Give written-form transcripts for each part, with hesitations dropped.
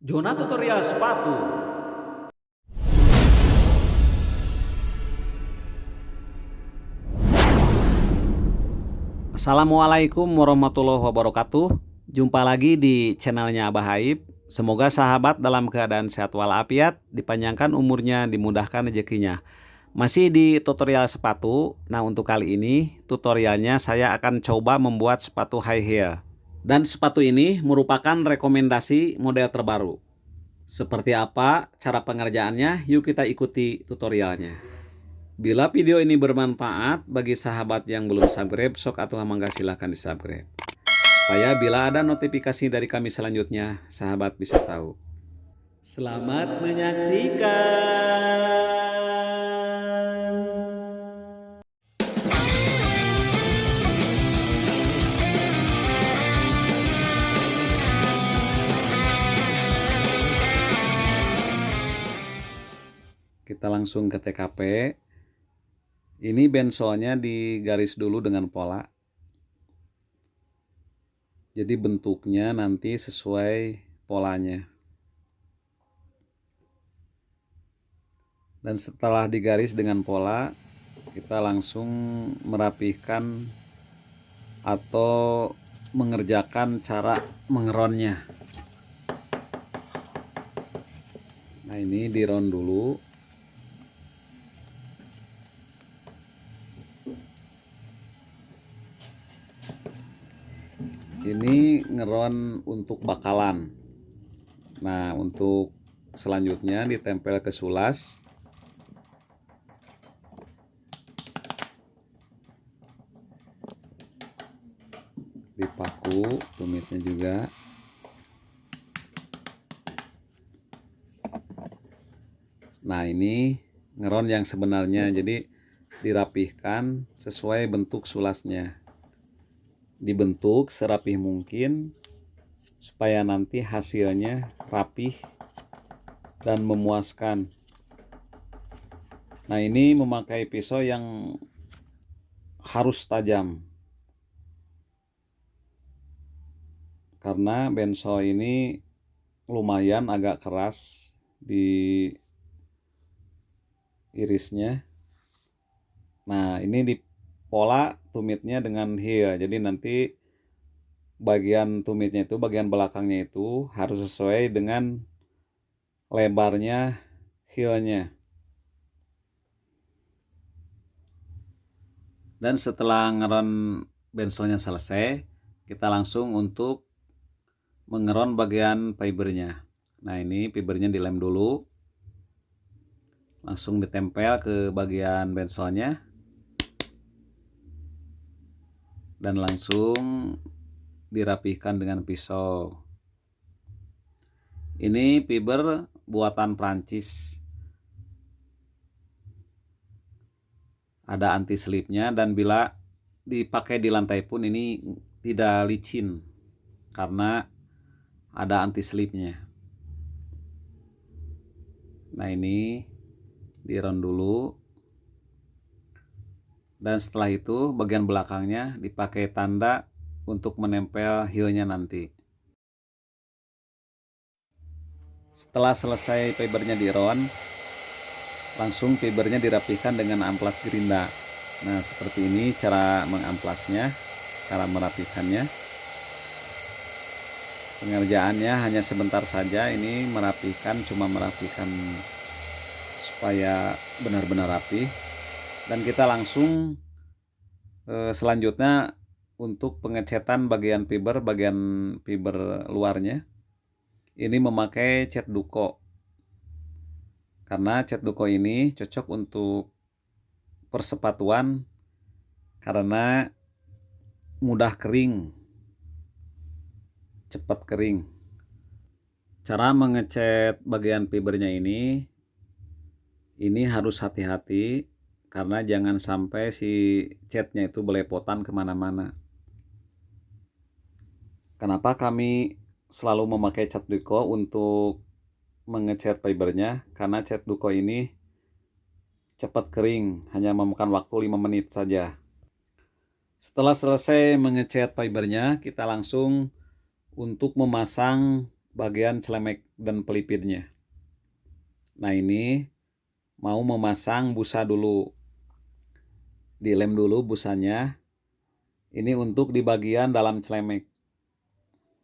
Zona tutorial sepatu. Assalamualaikum warahmatullahi wabarakatuh. Jumpa lagi di channelnya Abah Haib. Semoga sahabat dalam keadaan sehat walafiat, dipanjangkan umurnya, dimudahkan rezekinya. Masih di tutorial sepatu. Nah, untuk kali ini tutorialnya saya akan coba membuat sepatu high heel. Dan sepatu ini merupakan rekomendasi model terbaru. Seperti apa cara pengerjaannya? Yuk kita ikuti tutorialnya. Bila video ini bermanfaat bagi sahabat yang belum subscribe, sok atau mangga silahkan di subscribe. Supaya bila ada notifikasi dari kami selanjutnya, sahabat bisa tahu. Selamat menyaksikan. Kita langsung ke TKP. Ini bensolnya digaris dulu dengan pola. Jadi bentuknya nanti sesuai polanya. Dan setelah digaris dengan pola, kita langsung merapihkan atau mengerjakan cara mengeronnya. Nah, ini diron dulu. Ini ngeron untuk bakalan. Nah, untuk selanjutnya ditempel ke sulas. Dipaku tumitnya juga. Nah, ini ngeron yang sebenarnya, jadi dirapihkan sesuai bentuk sulasnya. Dibentuk serapih mungkin supaya nanti hasilnya rapih dan memuaskan. Nah, ini memakai pisau yang harus tajam karena bensol ini lumayan agak keras di irisnya. Nah, ini di pola tumitnya dengan heel, jadi nanti bagian tumitnya itu, bagian belakangnya itu harus sesuai dengan lebarnya heelnya. Dan setelah ngeron bensolnya selesai, kita langsung untuk mengeron bagian fibernya. Nah, ini fibernya dilem dulu, langsung ditempel ke bagian bensolnya. Dan langsung dirapihkan dengan pisau. Ini fiber buatan Prancis. Ada anti slipnya, dan bila dipakai di lantai pun ini tidak licin karena ada anti slipnya. Nah, ini diron dulu. Dan setelah itu bagian belakangnya dipakai tanda untuk menempel heelnya nanti. Setelah selesai fibernya diron, langsung fibernya dirapihkan dengan amplas gerinda. Nah, seperti ini cara mengamplasnya, cara merapikannya. Pengerjaannya hanya sebentar saja, ini merapikan, cuma merapikan supaya benar-benar rapi. Dan kita langsung selanjutnya untuk pengecetan bagian fiber luarnya. Ini memakai cat duko. Karena cat duko ini cocok untuk persepatuan karena mudah kering, cepat kering. Cara mengecat bagian fibernya ini harus hati-hati karena jangan sampai si catnya itu belepotan kemana-mana. Kenapa kami selalu memakai cat duko untuk mengecat fibernya? Karena cat duko ini cepat kering, hanya memakan waktu 5 menit saja. Setelah selesai mengecat fibernya, kita langsung untuk memasang bagian celemek dan pelipitnya. Nah, ini mau memasang busa dulu. Dilem dulu busanya. Ini untuk di bagian dalam celemek.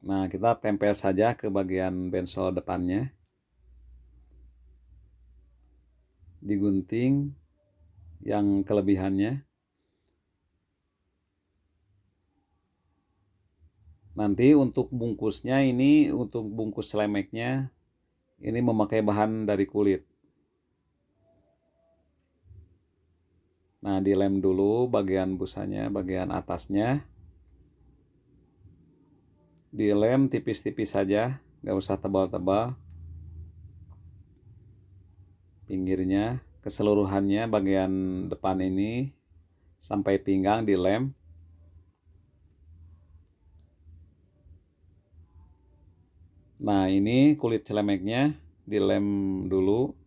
Nah, kita tempel saja ke bagian bensol depannya. Digunting yang kelebihannya. Nanti untuk bungkusnya ini, untuk bungkus celemeknya ini memakai bahan dari kulit. Nah, dilem dulu bagian busanya, bagian atasnya. Dilem tipis-tipis saja, nggak usah tebal-tebal. Pinggirnya, keseluruhannya bagian depan ini sampai pinggang dilem. Nah, ini kulit celemeknya dilem dulu.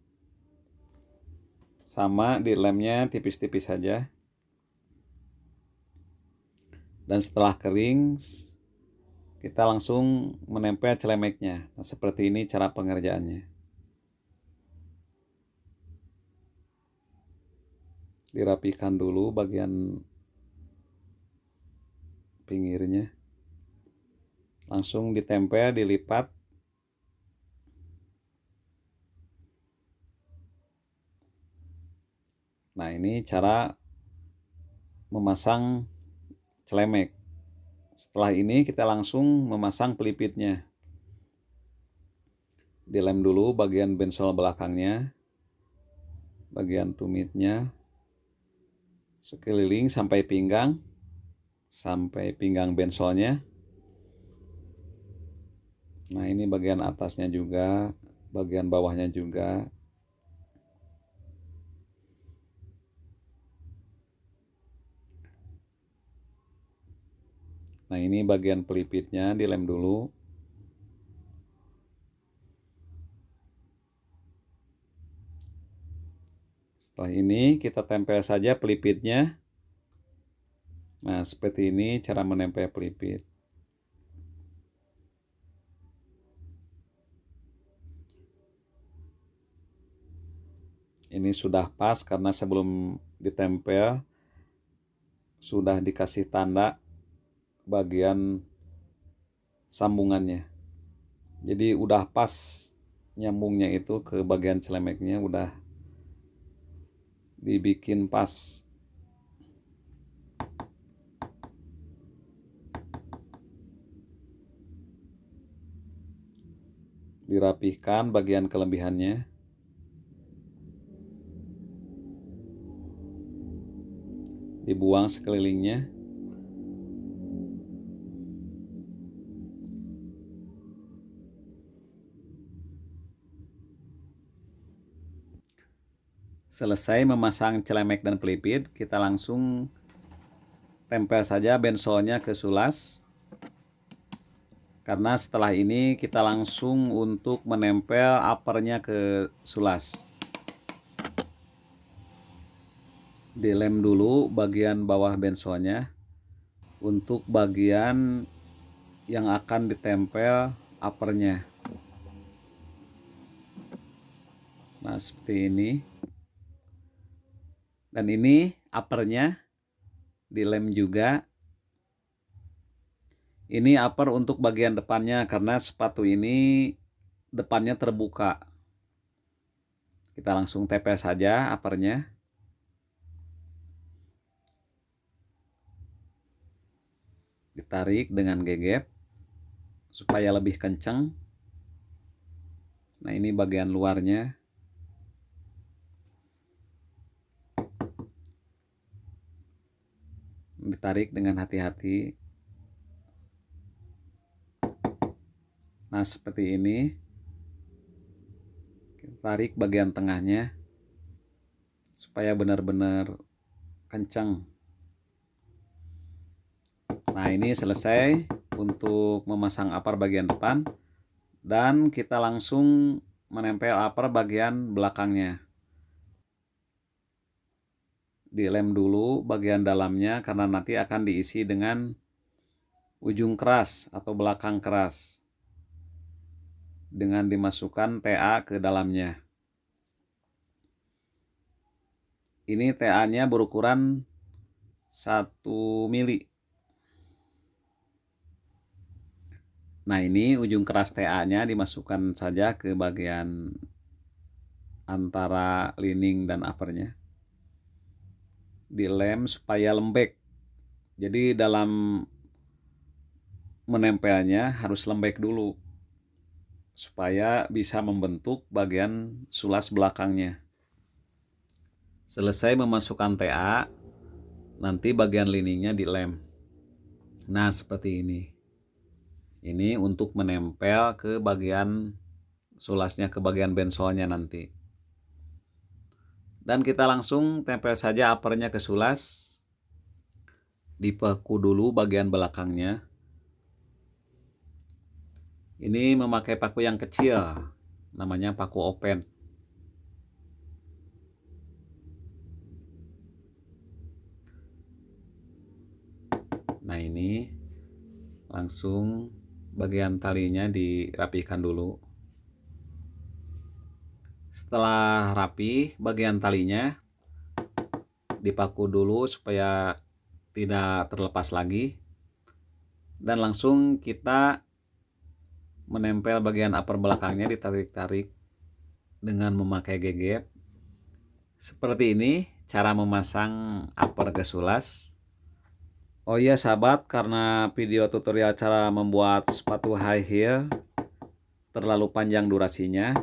Sama, dilemnya tipis-tipis saja. Dan setelah kering, kita langsung menempel celemeknya. Nah, seperti ini cara pengerjaannya. Dirapikan dulu bagian pinggirnya. Langsung ditempel, dilipat. Nah, ini cara memasang celemek. Setelah ini kita langsung memasang pelipitnya. Dilem dulu bagian bensol belakangnya, bagian tumitnya, sekeliling sampai pinggang bensolnya. Nah, ini bagian atasnya juga, bagian bawahnya juga. Nah, ini bagian pelipitnya dilem dulu. Setelah ini kita tempel saja pelipitnya. Nah, seperti ini cara menempel pelipit. Ini sudah pas karena sebelum ditempel sudah dikasih tanda bagian sambungannya. Jadi udah pas nyambungnya itu ke bagian celemeknya, udah dibikin pas. Dirapihkan bagian kelebihannya. Dibuang sekelilingnya. Selesai memasang celemek dan pelipit, kita langsung tempel saja bensolnya ke sulas. Karena setelah ini kita langsung untuk menempel uppernya ke sulas. Dilem dulu bagian bawah bensolnya untuk bagian yang akan ditempel uppernya. Nah, seperti ini. Dan ini uppernya dilem juga. Ini upper untuk bagian depannya karena sepatu ini depannya terbuka. Kita langsung tempel saja uppernya. Ditarik dengan gegep supaya lebih kencang. Nah, ini bagian luarnya. Ditarik dengan hati-hati. Nah, seperti ini. Kita tarik bagian tengahnya supaya benar-benar kencang. Nah, ini selesai untuk memasang upper bagian depan. Dan kita langsung menempel upper bagian belakangnya. Dilem dulu bagian dalamnya karena nanti akan diisi dengan ujung keras atau belakang keras. dengan dimasukkan TA ke dalamnya. Ini TA-nya berukuran 1 mili. Nah, ini ujung keras TA-nya dimasukkan saja ke bagian antara lining dan uppernya. Dilem supaya lembek. Jadi dalam menempelnya harus lembek dulu supaya bisa membentuk bagian sulas belakangnya. Selesai memasukkan TA, nanti bagian liningnya dilem. Nah, seperti ini. Ini untuk menempel ke bagian sulasnya, ke bagian bensolnya nanti. Dan kita langsung tempel saja uppernya ke sulas. Dipaku dulu bagian belakangnya. Ini memakai paku yang kecil, namanya paku open. Nah, ini langsung bagian talinya dirapikan dulu. Setelah rapi bagian talinya dipaku dulu supaya tidak terlepas lagi, dan langsung kita menempel bagian upper belakangnya, ditarik-tarik dengan memakai gegep. Seperti ini cara memasang upper ke sulas. Oh iya sahabat, karena video tutorial cara membuat sepatu high heel terlalu panjang durasinya,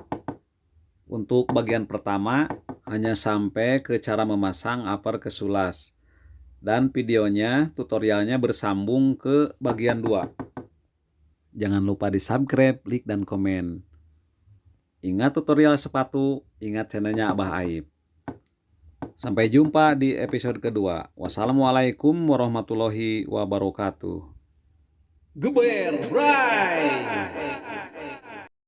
untuk bagian pertama hanya sampai ke cara memasang upper ke sulas, dan videonya tutorialnya bersambung ke bagian 2. Jangan lupa di subscribe, like, dan komen. Ingat tutorial sepatu, ingat channelnya Abah Aib. Sampai jumpa di episode kedua. Wassalamualaikum warahmatullahi wabarakatuh. Geber, bray!